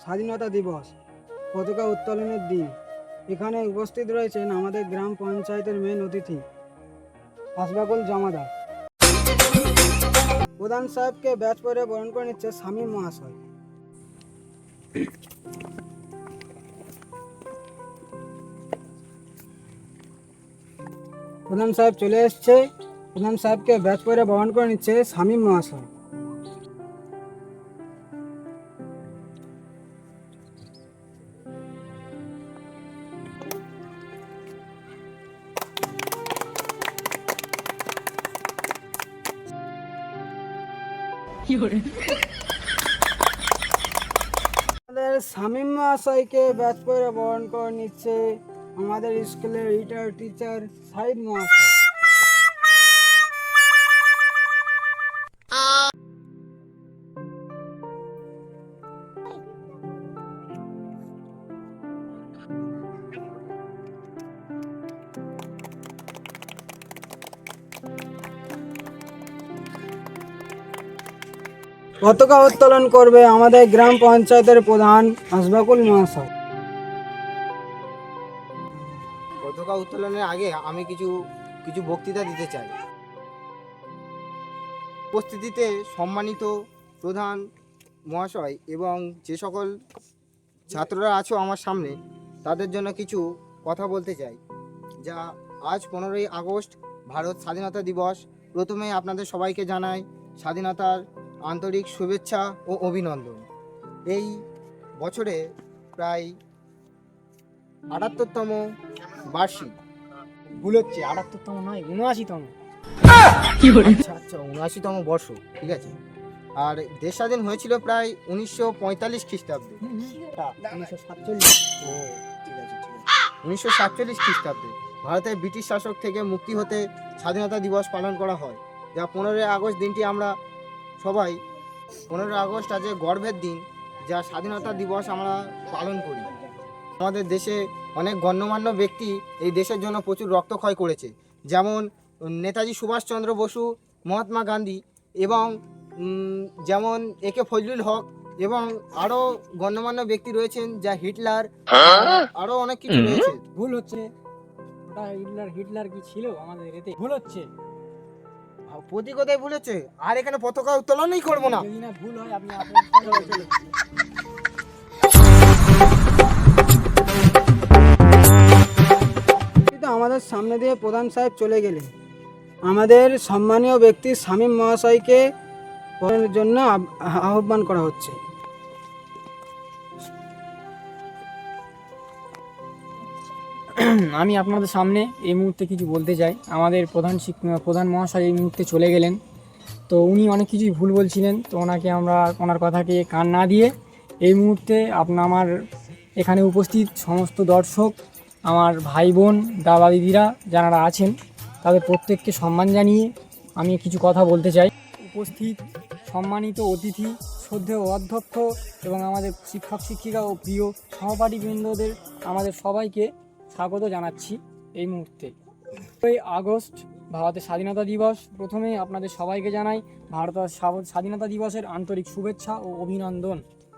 স্বাধীনতা দিবস পতাকা উত্তোলনের দিন। এখানে উপস্থিত রয়েছেন আমাদের গ্রাম পঞ্চায়েতের মেন অতিথি আসবাকুল জমাদার। প্রধান সাহেবকে ব্যাচ পরে বরণ করে নিচ্ছে শামীম মহাশয়। প্রধান সাহেব চলে এসছে। প্রধান সাহেবকে ব্যাচ পরে বরণ করে নিচ্ছে শামীম মহাশয়। আমাদের শামীম মহাশয়কে ব্যাচ পরে বরণ করে নিচ্ছে আমাদের স্কুলের রিটায়ার্ড টিচার সাইদ মহাশয়। পতাকা উত্তোলন করবে আমাদের গ্রাম পঞ্চায়েতের প্রধান আসবাকুল মহাশয়। পতাকা উত্তোলনের আগে আমি কিছু বক্তৃতা দিতে চাই। উপস্থিতিতে সম্মানিত প্রধান মহাশয় এবং যে সকল ছাত্ররা আছো আমার সামনে, তাদের জন্য কিছু কথা বলতে চাই। যা আজ 15ই আগস্ট ভারত স্বাধীনতা দিবস। প্রথমে আপনাদের সবাইকে জানাই স্বাধীনতার আন্তরিক শুভেচ্ছা ও অভিনন্দন। এই বছরে প্রায় 78তম বার্ষিক, ভুল হচ্ছে, 78তম নয়, 79তম। আচ্ছা 79তম বর্ষ, ঠিক আছে। আর দেশ স্বাধীন হয়েছিল প্রায় 1945 খ্রিস্টাব্দে। 1947 খ্রিস্টাব্দে ভারতের ব্রিটিশ শাসক থেকে মুক্তি হতে স্বাধীনতা দিবস পালন করা হয়। যা 15ই আগস্ট দিনটি আমরা সবাই 15ই আগস্ট আজ গর্বের দিন, যা স্বাধীনতা দিবস আমরা পালন করি। আমাদের দেশে অনেক গণ্যমান্য ব্যক্তি এই দেশের জন্য প্রচুর রক্তক্ষয় করেছে, যেমন নেতাজি সুভাষচন্দ্র বসু, মহাত্মা গান্ধী এবং যেমন একে ফজলুল হক এবং আরও গণ্যমান্য ব্যক্তি রয়েছেন, যা হিটলার, আরও অনেক কিছু রয়েছে। ভুল হচ্ছে, ওটা হিটলার কি ছিল আমাদের এতে? ভুল হচ্ছে, প্রতীকতায় ভুল হচ্ছে। আর এখানে পতাকা উত্তোলনই করবো না। যদি না ভুল হয় আপনি আমাদের সামনে দিয়ে প্রধান সাহেব চলে গেলেন। আমাদের সম্মানীয় ব্যক্তি শামীম মহাশয়কে পড়ানোর জন্য আহ্বান করা হচ্ছে। আমি আপনাদের সামনে এই মুহূর্তে কিছু বলতে চাই। আমাদের প্রধান মহাশয় এই মুহূর্তে চলে গেলেন, তো উনি অনেক কিছুই ভুল বলছিলেন, তো আমরা ওনার কথাকে কান না দিয়ে এই মুহূর্তে আমার এখানে উপস্থিত সমস্ত দর্শক, আমার ভাই বোন, দাদা দিদিরা যারা আছেন, তাদের প্রত্যেককে সম্মান জানিয়ে আমি কিছু কথা বলতে চাই। উপস্থিত সম্মানিত অতিথি, শ্রদ্ধেয় অধ্যক্ষ এবং আমাদের শিক্ষক শিক্ষিকা ও প্রিয় সহপাঠীবৃন্দদের আমাদের সবাইকে স্বাগত জানাচ্ছি এই মুহূর্তে। 15ই আগস্ট ভারতের স্বাধীনতা দিবস। প্রথমে আপনাদের সবাইকে জানাই ভারতের স্বাধীনতা দিবসের আন্তরিক শুভেচ্ছা ও অভিনন্দন।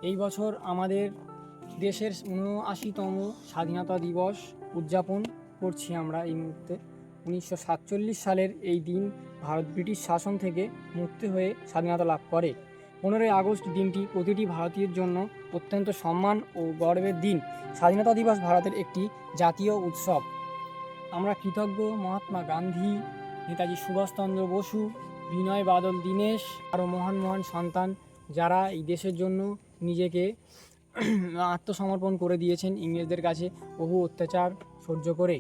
এই বছর আমাদের দেশের 79তম স্বাধীনতা দিবস উদযাপন করছি আমরা এই মুহূর্তে। 1947 সালের এই দিন ভারত ব্রিটিশ শাসন থেকে মুক্তি হয়ে স্বাধীনতা লাভ করে। 15ই আগস্ট দিনটি প্রতিটি ভারতীয়ের জন্য অত্যন্ত সম্মান ও গর্বের দিন। স্বাধীনতা দিবস ভারতের একটি জাতীয় উৎসব। আমরা কৃতজ্ঞ মহাত্মা গান্ধী, নেতাজি সুভাষচন্দ্র বসু, বিনয় বাদল দীনেশ, আরও মহান মহান সন্তান, যারা এই দেশের জন্য নিজেকে আত্মসমর্পণ করে দিয়েছেন ইংরেজদের কাছে বহু অত্যাচার সহ্য করে।